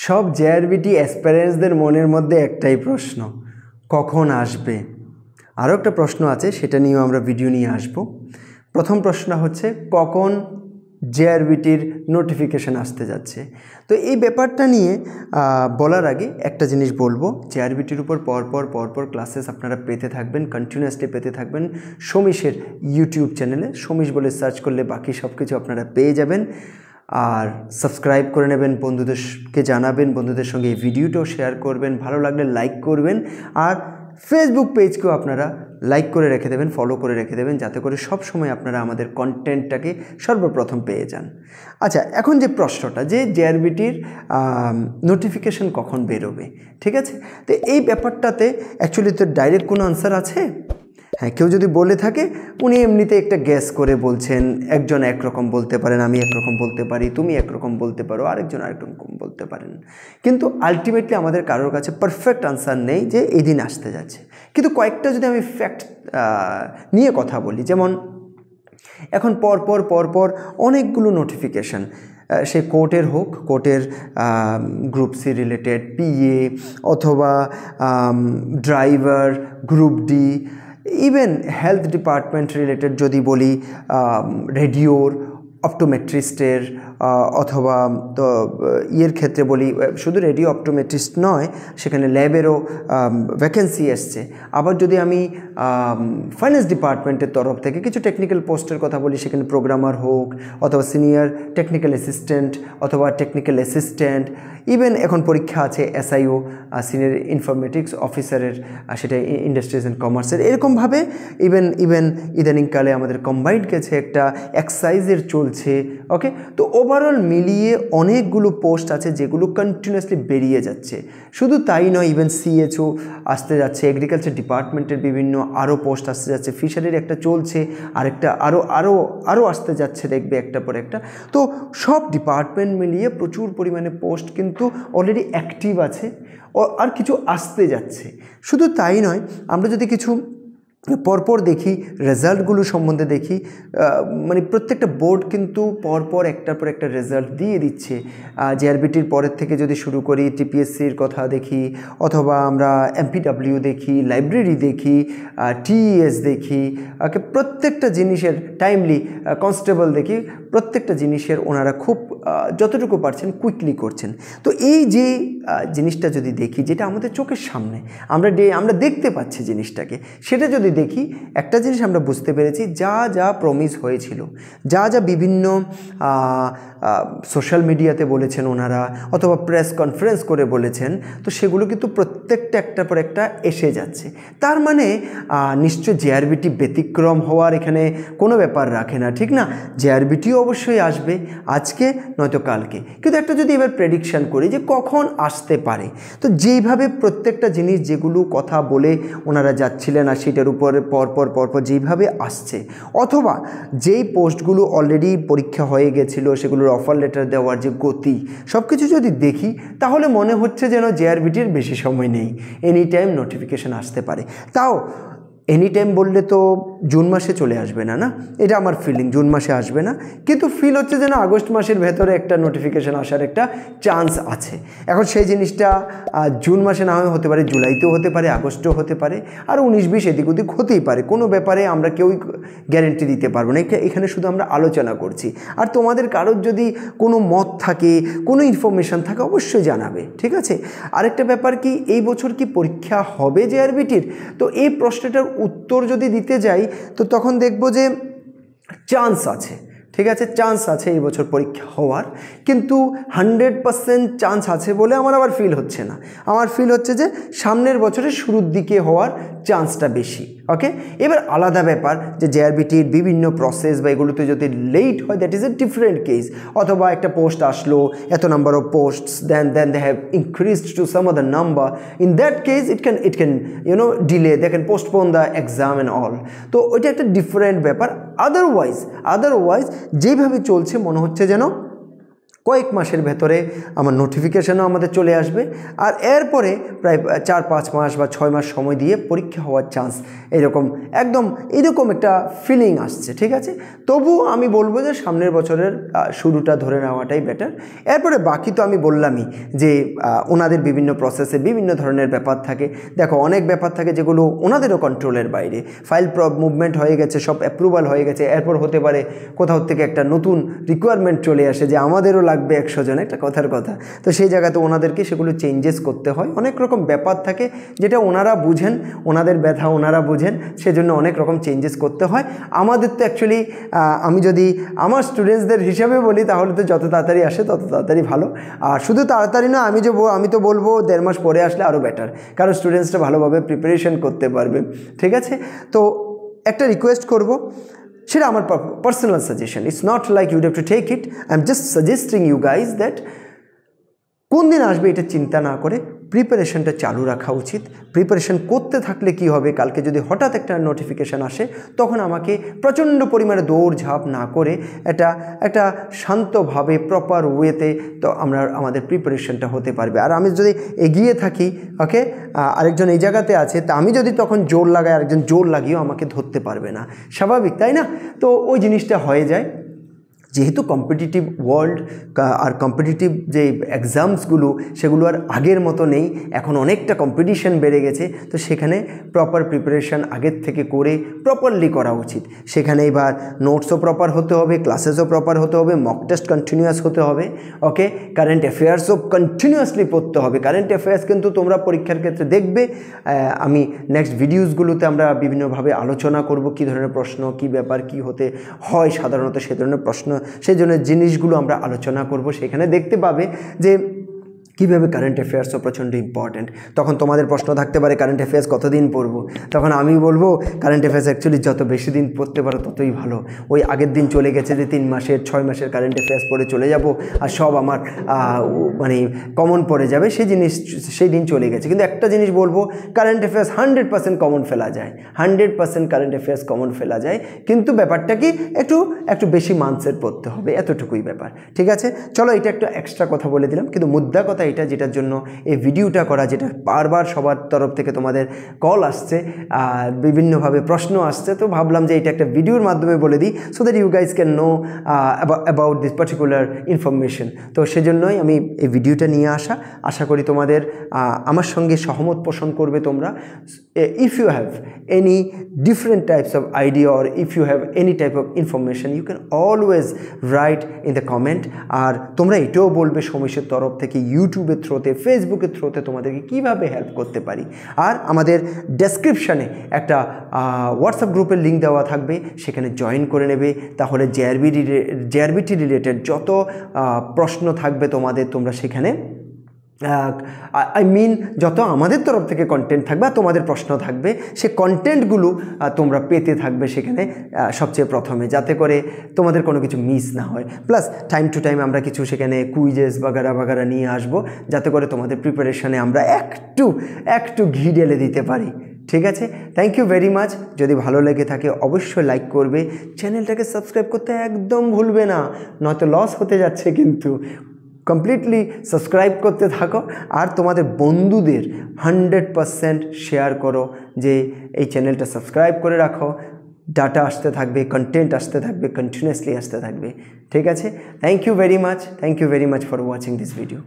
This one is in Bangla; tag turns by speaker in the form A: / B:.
A: সব জেআরবিটি অ্যাসপিরেন্টসদের মনের মধ্যে একটাই প্রশ্ন, কখন আসবে। আরও একটা প্রশ্ন আছে, সেটা নিয়েও আমরা ভিডিও নিয়ে আসব। প্রথম প্রশ্ন হচ্ছে কখন জেআরবিটির নোটিফিকেশান আসতে যাচ্ছে। তো এই ব্যাপারটা নিয়ে বলার আগে একটা জিনিস বলবো, জেআরবিটির উপর পরপর ক্লাসেস আপনারা পেতে থাকবেন, কন্টিনিউয়াসলি পেতে থাকবেন সমীশের ইউটিউব চ্যানেলে। সমীশ বলে সার্চ করলে বাকি সব কিছু আপনারা পেয়ে যাবেন। আর সাবস্ক্রাইব করে নেবেন, বন্ধুদেরকে জানাবেন, বন্ধুদের সঙ্গে এই ভিডিওটাও শেয়ার করবেন, ভালো লাগলে লাইক করবেন। আর ফেসবুক পেজকেও আপনারা লাইক করে রেখে দেবেন, ফলো করে রেখে দেবেন, যাতে করে সব সময় আপনারা আমাদের কন্টেন্টটাকে সর্বপ্রথম পেয়ে যান। আচ্ছা, এখন যে প্রশ্নটা যে জেআরবিটির নোটিফিকেশান কখন বেরোবে, ঠিক আছে। তো এই ব্যাপারটাতে অ্যাকচুয়ালি তো ডাইরেক্ট কোনো আনসার আছে? হ্যাঁ, কেউ যদি বলে থাকে উনি এমনিতে একটা গ্যাস করে বলছেন, একজন একরকম বলতে পারেন, আমি একরকম বলতে পারি, তুমি একরকম বলতে পারো, আরেকজন আরেকরকম বলতে পারেন। কিন্তু আলটিমেটলি আমাদের কারোর কাছে পারফেক্ট আনসার নেই যে এই দিন আসতে যাচ্ছে। কিন্তু কয়েকটা যদি আমি ফ্যাক্ট নিয়ে কথা বলি, যেমন এখন পরপর অনেকগুলো নোটিফিকেশান, সে কোর্টের হোক, কোর্টের গ্রুপ সি রিলেটেড, পিএ অথবা driver, group D, even health department related যদি বলি, রেডিওর, অপটোমেট্রিস্টের, অথবা তো ইয়ের ক্ষেত্রে বলি শুধু রেডিও অপটোমেট্রিস্ট নয়, সেখানে ল্যাবেরও ভ্যাকেন্সি এসছে। আবার যদি আমি ফাইন্যান্স ডিপার্টমেন্টের তরফ থেকে কিছু টেকনিক্যাল পোস্টের কথা বলি, সেখানে প্রোগ্রামার হোক অথবা সিনিয়র টেকনিক্যাল অ্যাসিস্ট্যান্ট অথবা টেকনিক্যাল অ্যাসিস্ট্যান্ট, ইভেন এখন পরীক্ষা আছে এসআইও, সিনিয়র ইনফরমেটিক্স অফিসারের, সেটা ইন্ডাস্ট্রিজ অ্যান্ড কমার্সের। এরকমভাবে ইভেন ইদানিংকালে আমাদের কম্বাইন্ড গেছে, একটা এক্সাইজের চলছে। ওকে, তো ওভারঅল মিলিয়ে অনেকগুলো পোস্ট আছে যেগুলো কন্টিনিউয়াসলি বেরিয়ে যাচ্ছে। শুধু তাই নয়, ইভেন সিএচও আসতে যাচ্ছে, এগ্রিকালচার ডিপার্টমেন্টের বিভিন্ন আরও পোস্ট আসতে যাচ্ছে, ফিশারির একটা চলছে, আরেকটা আরও আসতে যাচ্ছে, দেখবে একটা পর একটা। তো সব ডিপার্টমেন্ট মিলিয়ে প্রচুর পরিমাণে পোস্ট কিন্তু অলরেডি অ্যাক্টিভ আছে, আর কিছু আসতে যাচ্ছে। শুধু তাই নয়, আমরা যদি কিছু পরপর দেখি, রেজাল্টগুলো সম্বন্ধে দেখি, মানে প্রত্যেকটা বোর্ড কিন্তু পরপর একটার পর একটা রেজাল্ট দিয়ে দিচ্ছে। জেআরবিটির পরের থেকে যদি শুরু করি, টিপিএসসির কথা দেখি, অথবা আমরা এমপিডাব্লিউ দেখি, লাইব্রেরি দেখি, টিইএস দেখি, প্রত্যেকটা জিনিসের টাইমলি, কনস্টেবল দেখি, প্রত্যেকটা জিনিসের ওনারা খুব যতটুকু পারছেন কুইকলি করছেন। তো এই যে জিনিসটা যদি দেখি, যেটা আমাদের চোখের সামনে আমরা দেখতে পাচ্ছি জিনিসটাকে, সেটা যদি দেখি, একটা জিনিস আমরা বুঝতে পেরেছি, যা প্রমিস হয়েছিল, যা বিভিন্ন সোশ্যাল মিডিয়াতে বলেছেন ওনারা, অথবা প্রেস কনফারেন্স করে বলেছেন, তো সেগুলো কিন্তু প্রত্যেকটা একটার পর একটা এসে যাচ্ছে। তার মানে নিশ্চয় জেআরবিটি ব্যতিক্রম হওয়ার এখানে কোনো ব্যাপার রাখে না, ঠিক না? জেআরবিটিও অবশ্যই আসবে, আজকে নয়তো কালকে। কিন্তু একটা যদি এবার প্রেডিকশান করি যে কখন আসতে পারে, তো যেইভাবে প্রত্যেকটা জিনিস যেগুলো কথা বলে ওনারা যাচ্ছিলেন, আর সেটার উপরে পরপর যেইভাবে আসছে, অথবা যেই পোস্টগুলো অলরেডি পরীক্ষা হয়ে গেছিলো, সেগুলোর অফার লেটার দেওয়ার যে গতি, সব কিছু যদি দেখি, তাহলে মনে হচ্ছে যেন জেআরবিটির বেশি সময় নেই, এনি টাইম নোটিফিকেশান আসতে পারে। তাও এনি টাইম বললে তো জুন মাসে চলে আসবে না, এটা আমার ফিলিং, জুন মাসে আসবে না, কিন্তু ফিল হচ্ছে যেন আগস্ট মাসের ভেতরে একটা নোটিফিকেশান আসার একটা চান্স আছে। এখন সেই জিনিসটা জুন মাসে না হতে পারে, জুলাইতেও হতে পারে, আগস্টেও হতে পারে, আর 19-20 এদিক ওদিক হতেই পারে। কোনো ব্যাপারে আমরা কেউই গ্যারেন্টি দিতে পারবো না, এখানে শুধু আমরা আলোচনা করছি। আর তোমাদের কারোর যদি কোনো মত থাকে, কোনো ইনফরমেশান থাকে, অবশ্যই জানাবে, ঠিক আছে? আরেকটা ব্যাপার কি, এই বছর কি পরীক্ষা হবে জেআরবিটির? তো এই প্রশ্নটার উত্তর যদি দিতে যাই, তো তখন দেখব যে চান্স আছে, ঠিক আছে, চান্স আছে এই বছর পরীক্ষা হওয়ার, কিন্তু 100% চান্স আছে বলে আমার আবার ফিল হচ্ছে না। আমার ফিল হচ্ছে যে সামনের বছরের শুরুর দিকে হওয়ার চান্সটা বেশি। ওকে, এবার আলাদা ব্যাপার যে জেআরবিটির বিভিন্ন প্রসেস বা এগুলোতে যদি লেট হয়, that is a different case. অথবা একটা পোস্ট আসলো, এত number of posts, then they have increased to some other number, in that case it can delay, they can postpone the exam and all. তো ওইটা একটা ডিফারেন্ট ব্যাপার। আদারওয়াইজ যেইভাবে চলছে মনে হচ্ছে যেন কয়েক মাসের ভেতরে আমার নোটিফিকেশানও আমাদের চলে আসবে। আর এরপরে প্রায় 4-5 মাস বা 6 মাস সময় দিয়ে পরীক্ষা হওয়ার চান্স এরকম একটা ফিলিং আসছে, ঠিক আছে। তবুও আমি বলবো যে সামনের বছরের শুরুটা ধরে নেওয়াটাই বেটার। এরপরে বাকি তো আমি বললামই যে ওনাদের বিভিন্ন প্রসেসে বিভিন্ন ধরনের ব্যাপার থাকে। দেখো, অনেক ব্যাপার থাকে যেগুলো ওনাদেরও কন্ট্রোলের বাইরে। ফাইল মুভমেন্ট হয়ে গেছে, সব অ্যাপ্রুভাল হয়ে গেছে, এরপর হতে পারে কোথাও থেকে একটা নতুন রিকোয়ারমেন্ট চলে আসে যে আমাদেরও লাগবে 100 জন, একটা কথার কথা। তো সেই জায়গাতে ওনাদেরকে সেগুলো চেঞ্জেস করতে হয়। অনেক রকম ব্যাপার থাকে যেটা ওনারা বুঝেন, ওনাদের ব্যথা ওনারা বুঝেন, সেজন্য অনেক রকম চেঞ্জেস করতে হয়। আমাদের তো অ্যাকচুয়ালি আমি যদি আমার স্টুডেন্টসদের হিসাবে বলি তাহলে তো যত তাড়াতাড়ি আসে তত তাড়াতাড়ি ভালো। আর শুধু তাড়াতাড়ি না, আমি তো বলবো 1.5 মাস পরে আসলে আরও বেটার, কারণ স্টুডেন্টসটা ভালোভাবে প্রিপারেশন করতে পারবে, ঠিক আছে। তো একটা রিকোয়েস্ট করব, সেটা আমার personal suggestion, it's not like you'd have to take it, I am just suggesting you guys that কোন দিন আসবে এটা চিন্তা না করে প্রিপারেশনটা চালু রাখা উচিত। প্রিপারেশন করতে থাকলে কি হবে, কালকে যদি হঠাৎ একটা নোটিফিকেশান আসে তখন আমাকে প্রচণ্ড পরিমাণে দৌড়ঝাঁপ না করে একটা শান্তভাবে প্রপার ওয়েতে তো আমাদের প্রিপারেশনটা হতে পারবে। আর আমি যদি এগিয়ে থাকি, ওকে, আরেকজন এই জায়গাতে আছে, তা আমি যদি তখন জোর লাগাই, আরেকজন জোর লাগিয়েও আমাকে ধরতে পারবে না, স্বাভাবিক তাই না? তো ওই জিনিসটা হয়ে যায়। যেহেতু কম্পিটিটিভ ওয়ার্ল্ড আর কম্পিটিটিভ যে এক্সামসগুলো সেগুলো আর আগের মতো নেই, এখন অনেকটা কম্পিটিশন বেড়ে গেছে। তো সেখানে প্রপার প্রিপারেশান আগের থেকে করে প্রপারলি করা উচিত। সেখানে এবার নোটসও প্রপার হতে হবে, ক্লাসেসও প্রপার হতে হবে, মক টেস্ট কন্টিনিউয়াস হতে হবে, ওকে। কারেন্ট অ্যাফেয়ার্সও কন্টিনিউয়াসলি পড়তে হবে। কারেন্ট অ্যাফেয়ার্স কিন্তু তোমরা পরীক্ষার ক্ষেত্রে দেখবে, আমি নেক্সট ভিডিওসগুলোতে আমরা বিভিন্নভাবে আলোচনা করব কী ধরনের প্রশ্ন, কী ব্যাপার, কী হতে হয় সাধারণত সে ধরনের প্রশ্ন, সেই জন্য জিনিসগুলো আমরা আলোচনা করব। সেখানে দেখতে পাবে যে কীভাবে কারেন্ট অ্যাফেয়ার্সও প্রচণ্ড ইম্পর্ট্যান্ট। তখন তোমাদের প্রশ্ন থাকতে পারে কারেন্ট অ্যাফেয়ার্স কতদিন পড়বো, তখন আমি বলবো কারেন্ট অ্যাফেয়ার্স অ্যাকচুয়ালি যত বেশি দিন পড়তে পারো ততই ভালো। ওই আগের দিন চলে গেছে যে 3 মাসের 6 মাসের কারেন্ট অ্যাফেয়ার্স পড়ে চলে যাব আর সব আমার মানে কমন পড়ে যাবে, সেই দিন চলে গেছে। কিন্তু একটা জিনিস বলবো, কারেন্ট অ্যাফেয়ার্স 100% কমন ফেলা যায়, 100% কারেন্ট অ্যাফেয়ার্স কমন ফেলা যায়। কিন্তু ব্যাপারটা কি, একটু বেশি মান্থসের পড়তে হবে, এতটুকুই ব্যাপার, ঠিক আছে। চলো, এটা একটা এক্সট্রা কথা বলে দিলাম, কিন্তু মুদ্রা কথা এটা, যেটার জন্য এই ভিডিওটা করা, যেটা বারবার সবার তরফ থেকে তোমাদের কল আসছে, বিভিন্নভাবে প্রশ্ন আসছে, তো ভাবলাম যে এটা একটা ভিডিওর মাধ্যমে বলে দিই, so that you guys can know about this particular information. তো সেজন্যই আমি এই ভিডিওটা নিয়ে আশা করি তোমাদের আমার সঙ্গে সহমত পোষণ করবে তোমরা। If you have any different types of idea or if you have any type of information, you can always write in the comment. আর তোমরা এটাও বলবে সমিশের তরফ থেকে ইউটিউবের থ্রুতে, ফেসবুকের থ্রুতে তোমাদেরকে কীভাবে হেল্প করতে পারি। আর আমাদের ডেসক্রিপশানে একটা হোয়াটসঅ্যাপ গ্রুপের লিঙ্ক দেওয়া থাকবে, সেখানে জয়েন করে নেবে। তাহলে জেআরবিটি রিলেটেড যত প্রশ্ন থাকবে তোমাদের, তোমরা সেখানে যত আমাদের তরফ থেকে কন্টেন্ট থাকবে আর তোমাদের প্রশ্ন থাকবে, সে কন্টেন্টগুলো তোমরা পেতে থাকবে সেখানে সবচেয়ে প্রথমে, যাতে করে তোমাদের কোনো কিছু মিস না হয়। প্লাস টাইম টু টাইম আমরা কিছু সেখানে কুইজেস বাগারা নিয়ে আসবো, যাতে করে তোমাদের প্রিপারেশানে আমরা একটু ঘি ঢেলে দিতে পারি, ঠিক আছে। Thank you very much. যদি ভালো লেগে থাকে অবশ্যই লাইক করবে, চ্যানেলটাকে সাবস্ক্রাইব করতে একদম ভুলবে না, নয়তো লস হতে যাচ্ছে। কিন্তু কমপ্লিটলি সাবস্ক্রাইব করতে থাকো আর তোমাদের বন্ধুদের 100% শেয়ার করো যে এই চ্যানেলটা সাবস্ক্রাইব করে রাখো। ডাটা আসতে থাকবে, কন্টেন্ট আসতে থাকবে, কন্টিনিউয়াসলি আসতে থাকবে, ঠিক আছে। Thank you very much for watching this video.